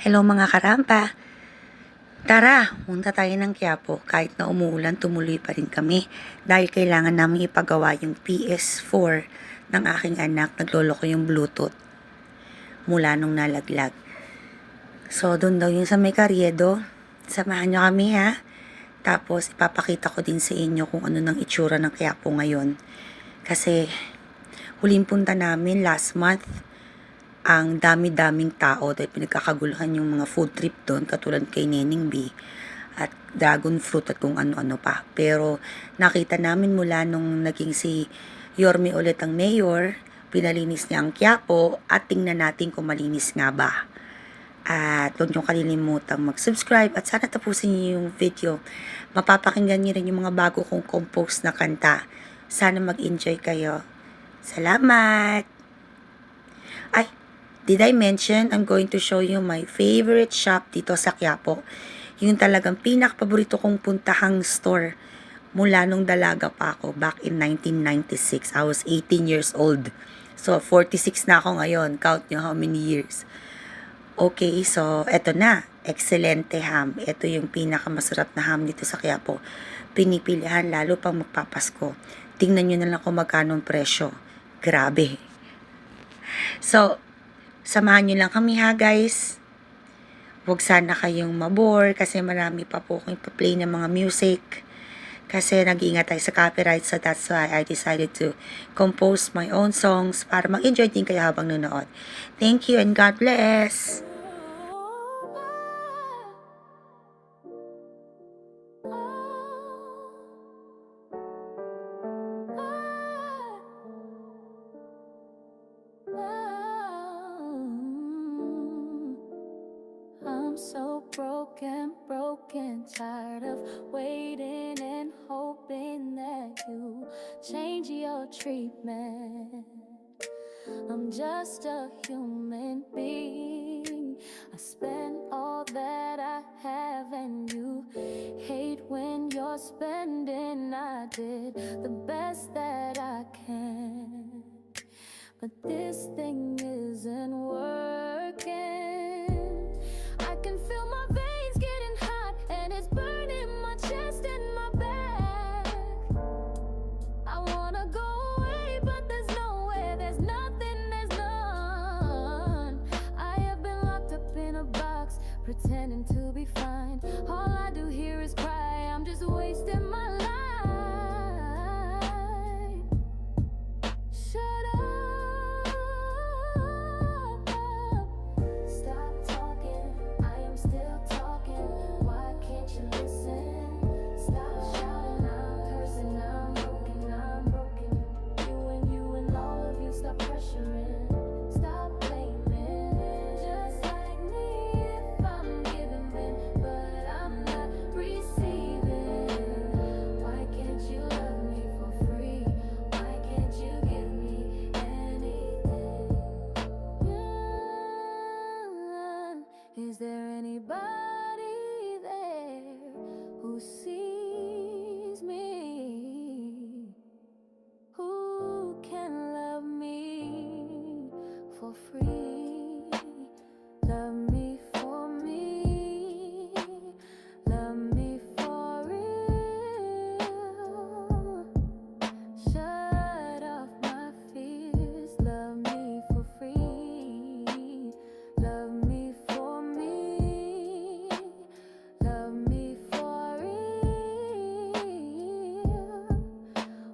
Hello mga karampa! Tara, punta tayo ng Quiapo. Kahit na umuulan, tumuloy pa rin kami dahil kailangan namin ipagawa yung PS4 ng aking anak. Naglolo ko yung Bluetooth mula nung nalaglag. So, doon daw yung sa may Carriedo. Samahan nyo kami ha. Tapos, ipapakita ko din sa inyo kung ano ng itsura ng Quiapo ngayon. Kasi, huling punta namin last month, ang dami-daming tao dahil pinagkakaguluhan yung mga food trip doon katulad kay Neneng B at dragon fruit at kung ano-ano pa. Pero nakita namin mula nung naging si Yorme ulit ang mayor, pinalinis niya ang Quiapo at tingnan natin kung malinis nga ba. At huwag niyong kalilimutang mag-subscribe at sana tapusin niyo yung video. Mapapakinggan niyo rin yung mga bago kong compose na kanta. Sana mag-enjoy kayo. Salamat! Ay! Did I mention, I'm going to show you my favorite shop dito sa Quiapo. Yung talagang pinakapaborito kong puntahang store mula nung dalaga pa ako back in 1996. I was 18 years old. So, 46 na ako ngayon. Count nyo how many years. Okay, so, eto na. Excelente ham. Ito yung pinakamasarap na ham dito sa Quiapo. Pinipilihan lalo pang magpapasko. Tingnan nyo na lang kung magkano ang presyo. Grabe. So, samahan nyo lang kami ha guys. Huwag sana kayong mabore kasi marami pa po akong ipa-play ng mga music. Kasi nag-iingat tayo sa copyright, so that's why I decided to compose my own songs para mag-enjoy din kayo habang nanonood. Thank you and God bless! I'm so broken, tired of waiting and hoping that you change your treatment. I'm just a human being. I spend all that I have and you hate when you're spending. I did the best that I can, but this thing isn't working. I can feel my veins getting hot and it's burning my chest and my back. I wanna go away, but there's nowhere, there's nothing, there's none. I have been locked up in a box, pretending to be fine. All I do here is cry, I'm just wasting my life. Shut up. Stop talking, I am still talking. Why can't you listen? Stop shouting, I'm cursing, I'm broken. You and all of you, stop pressuring. Stop blaming. Just like me, if I'm giving in, but I'm not receiving. Why can't you love me for free? Why can't you give me anything? Is there anybody there who sees me? Who can love me for free? Love me for me. Love me for real. Shut off my fears. Love me for free. Love me for me. Love me for real.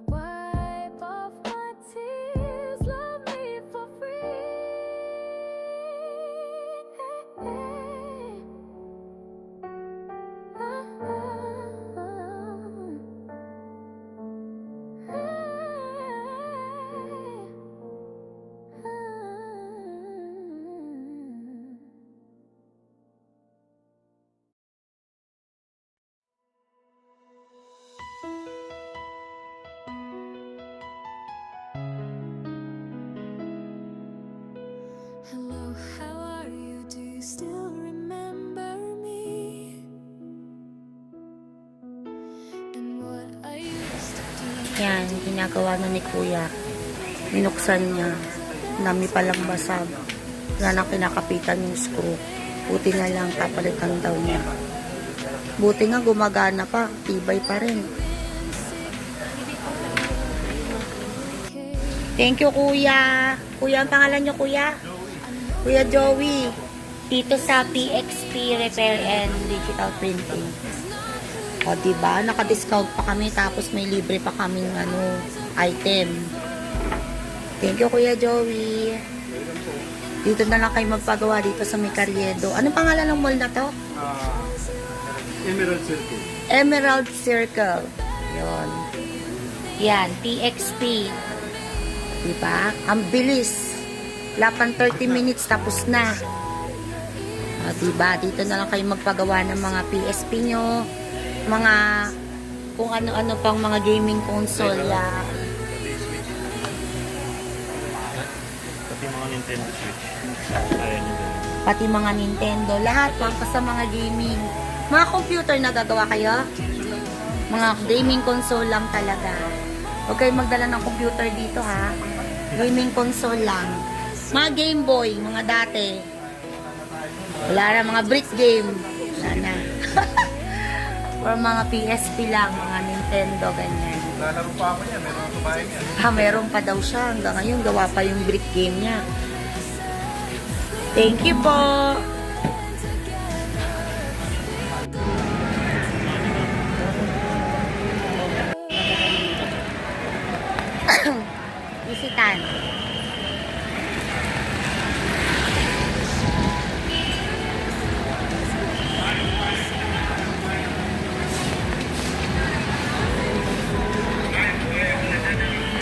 Wipe off my tears. Love me for free. Hello, how are you? Do you still remember me? And what I used to do? Yan, ginagawa na ni Kuya. Binuksan niya. Dami palang basag. Wala na kinakapitan yung screw. Buti na lang, papalitan daw niya. Buti nga, gumagana pa. Tibay pa rin. Thank you, kuya. Kuya, ang pangalan niyo, kuya? Kuya Joey. Dito sa PXP Repair and Digital Printing. O, diba? Naka-discount pa kami, tapos may libre pa kaming item. Thank you, Kuya Joey. Dito na lang kayo magpagawa dito sa May Carriedo. Anong pangalan ng mall na to? Emerald Circle. Emerald Circle. Yun. Yan, PXP. Diba? Ang bilis. Wala pang 30 minutes, tapos na. O, diba? Dito na lang kayo magpagawa ng mga PSP nyo. Mga, kung ano-ano pang mga gaming console. Yeah. Pati mga Nintendo Switch. Ayan yung ganun. Pati mga Nintendo. Lahat, pangka sa mga gaming. Mga computer na gagawa kayo? Mga gaming console lang talaga. Huwag kayong magdala ng computer dito, ha? Gaming console lang. Mga Game Boy, mga dati. Wala na, mga brick game. Wala na. Or mga PSP lang, mga Nintendo, ganyan. Lalaro pa ako niya, meron ako bahay niya. Meron pa daw siya. Hanggang ngayon, gawa pa yung brick game niya. Thank you po! Isitan.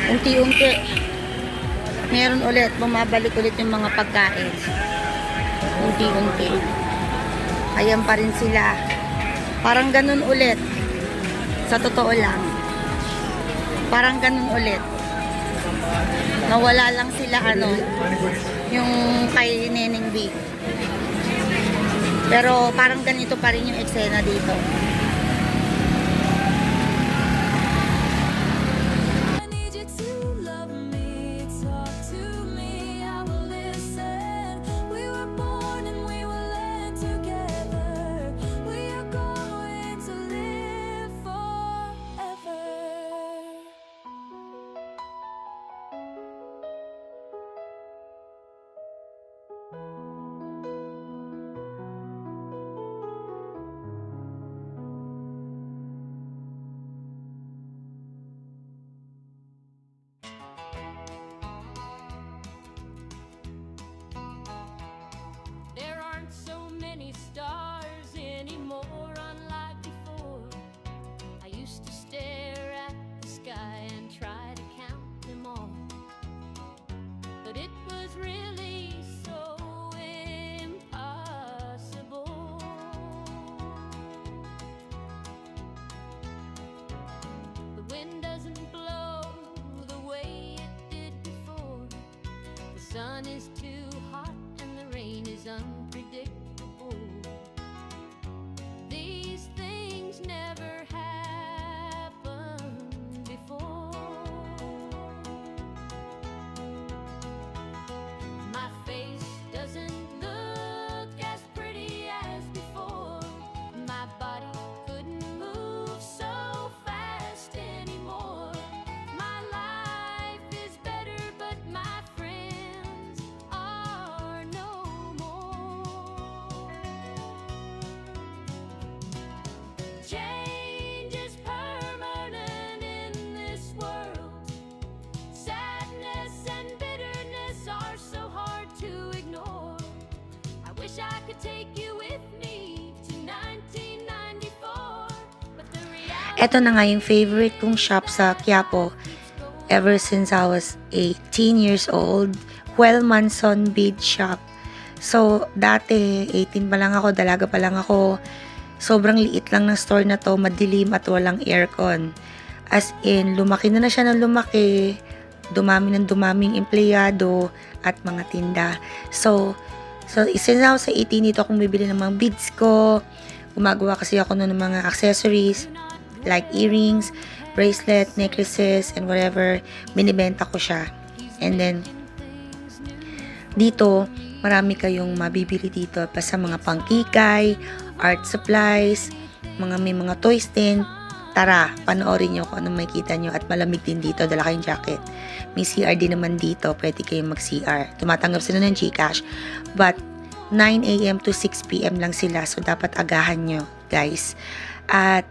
Unti-unti. Meron ulit, bumabalik ulit yung mga pagkain. Unti-unti. Ayan pa rin sila. Parang ganun ulit. Sa totoo lang. Parang ganun ulit. Nawala lang sila yung kay Neneng B. Pero parang ganito pa rin yung eksena dito. I need you to love me, talk to me, I will listen. We were born and we will end together. We are going to live forever. There aren't so many stars anymore, unlike before. I used to stare at the sky and try to count them all, but it was really so impossible. The wind doesn't blow the way it did before. The sun is too hot and the rain is unpredictable. These things never happened before. My face doesn't look as pretty as before. My body couldn't move so fast anymore. My life is better, but my friends are no more. Change is permanent in this world. Sadness and bitterness are so hard to ignore. I wish I could take you with me to 1994, but the reality Ito na nga yung favorite kong shop sa Quiapo ever since I was 18 years old. Well Manson Bead Shop. So, dati, 18 pa lang ako, dalaga pa lang ako. Sobrang liit lang ng store na to, madilim at walang aircon. As in, lumaki na siya ng lumaki. Dumami ng dumaming empleyado at mga tinda. So since I was 18, dito akong bibili ng mga beads ko. Gumagawa kasi ako nun ng mga accessories, like earrings, bracelet, necklaces, and whatever. Binibenta ko siya. And then, dito, Marami kayong mabibili dito pa sa mga pangkikay, art supplies, may mga toys din. Tara, panoorin nyo kung anong makikita nyo at malamig din dito, dala kayong jacket. May CR din naman dito, pwede kayong mag-CR. Tumatanggap sila ng GCash, but 9 a.m. to 6 p.m. lang sila, so dapat agahan nyo, guys. At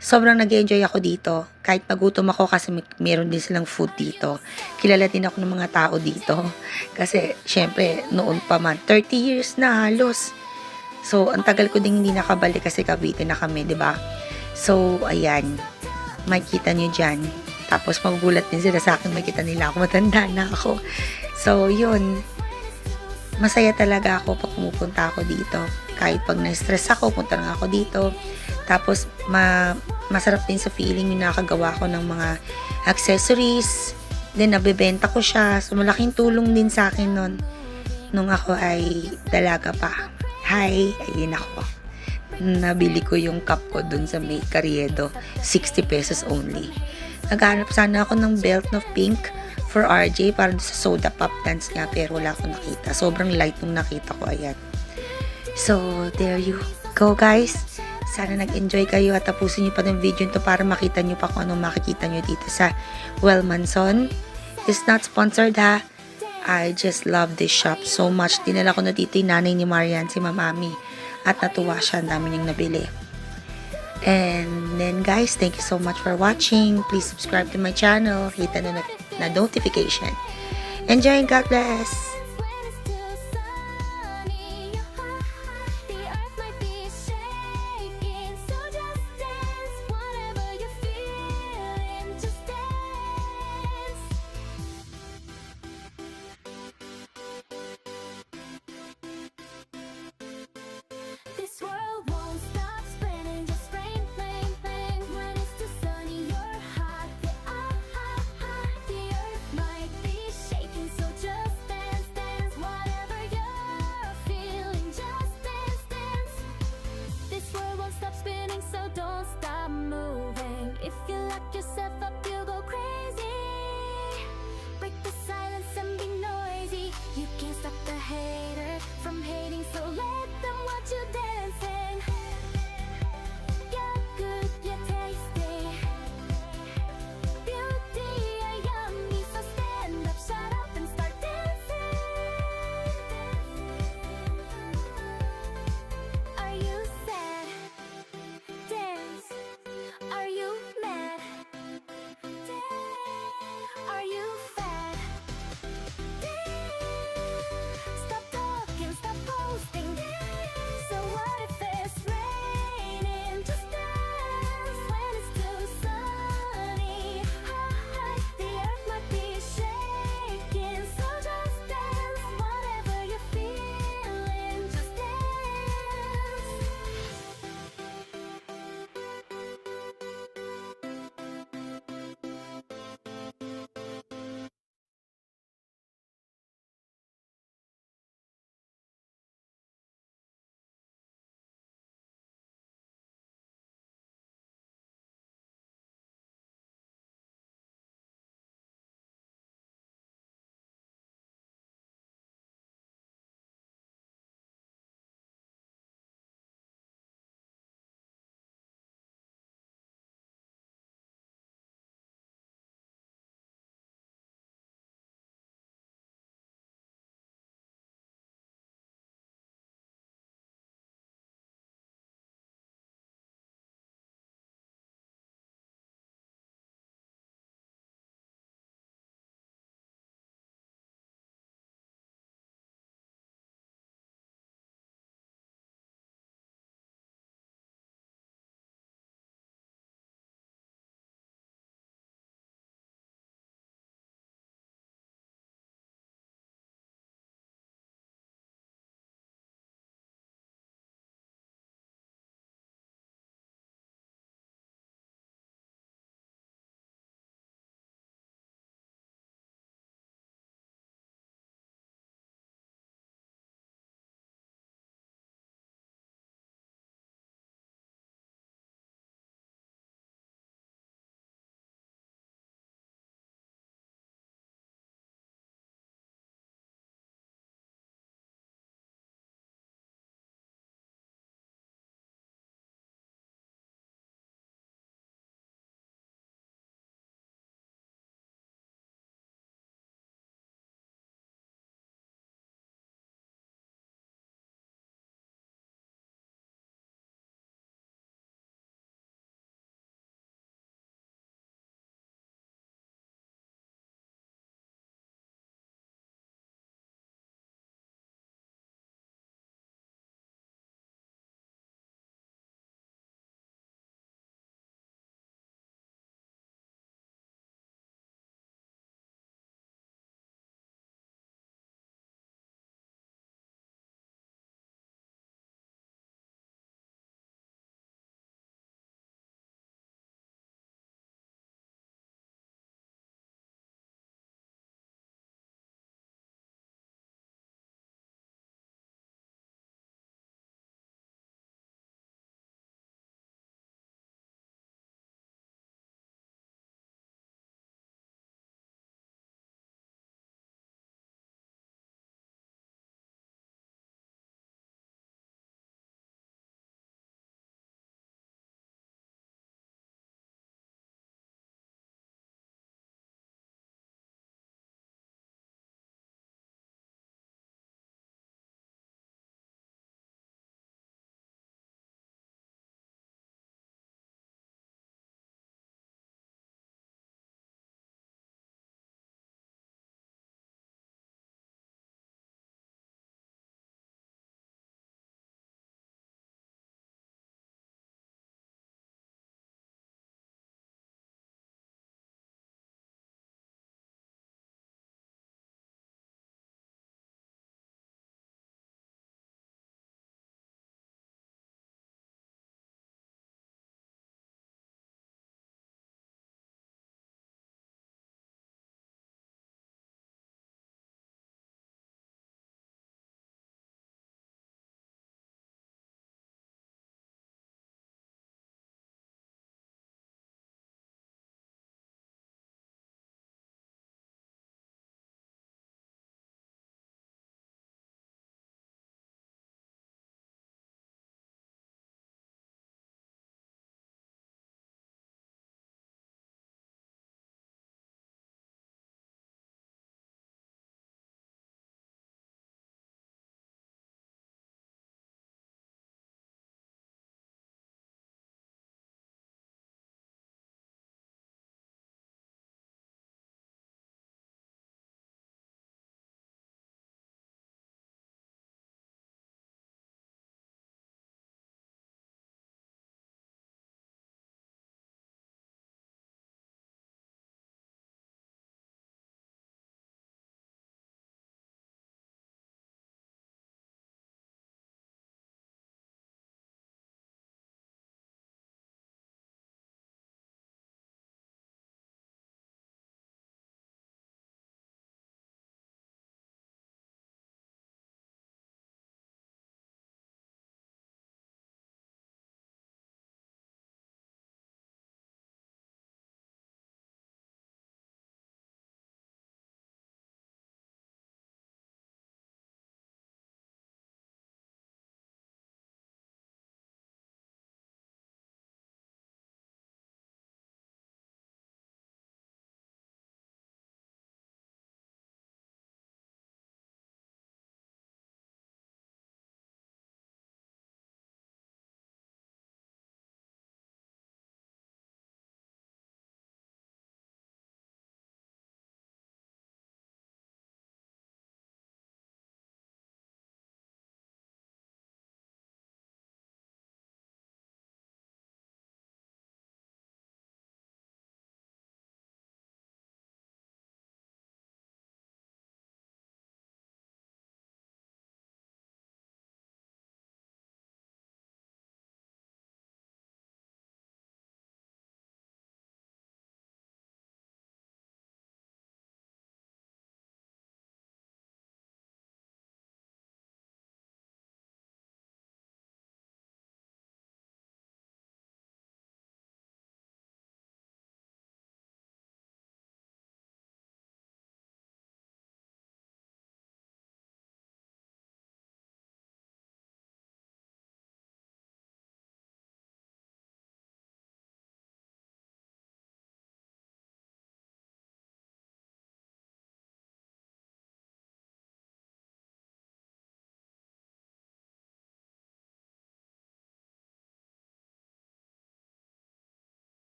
sobrang nag-enjoy ako dito. Kahit nagutom ako kasi meron din silang food dito. Kilala din ako ng mga tao dito. Kasi, syempre, noon pa man, 30 years na halos. So, ang tagal ko din hindi nakabalik kasi Cavite na kami, di ba? So, ayan. Makikita nyo dyan. Tapos, magugulat din sila sa akin. Makikita nila ako. Matanda na ako. So, yun. Masaya talaga ako pag pumupunta ako dito. Kahit pag na-stress ako, punta lang ako dito. Tapos, masarap din sa feeling yung nakagawa ko ng mga accessories. Then, nabebenta ko siya. So, malaking tulong din sa akin nun. Nung ako ay dalaga pa. Hi! Ayun ako. Nabili ko yung cup ko dun sa may Carriedo. 60 pesos only. Naghanap sana ako ng belt na pink for RJ para sa soda pop dance nga, pero wala akong nakita. Sobrang light nung nakita ko. Ayan. So, there you go, guys. Sana nag-enjoy kayo at tapusin nyo pa ng video nito para makita nyo pa kung anong makikita nyo dito sa Wellmanson. It's not sponsored, ha. I just love this shop so much. Dinala ko na dito yung nanay ni Marian, si Mamami. At natuwa siya, ang dami niyang nabili. And then guys, thank you so much for watching. Please subscribe to my channel. Hit na notification. Enjoy and God bless! When it's too sunny, your heart, the earth might be shaking. So just dance, whatever you're feeling, just dance. This world won't stop spinning, just rain, rain, rain. When it's too sunny, you're hot, the earth might be shaking. So just dance, dance, whatever you're feeling, just dance, dance. This world won't stop spinning, so don't stop moving. If you lock yourself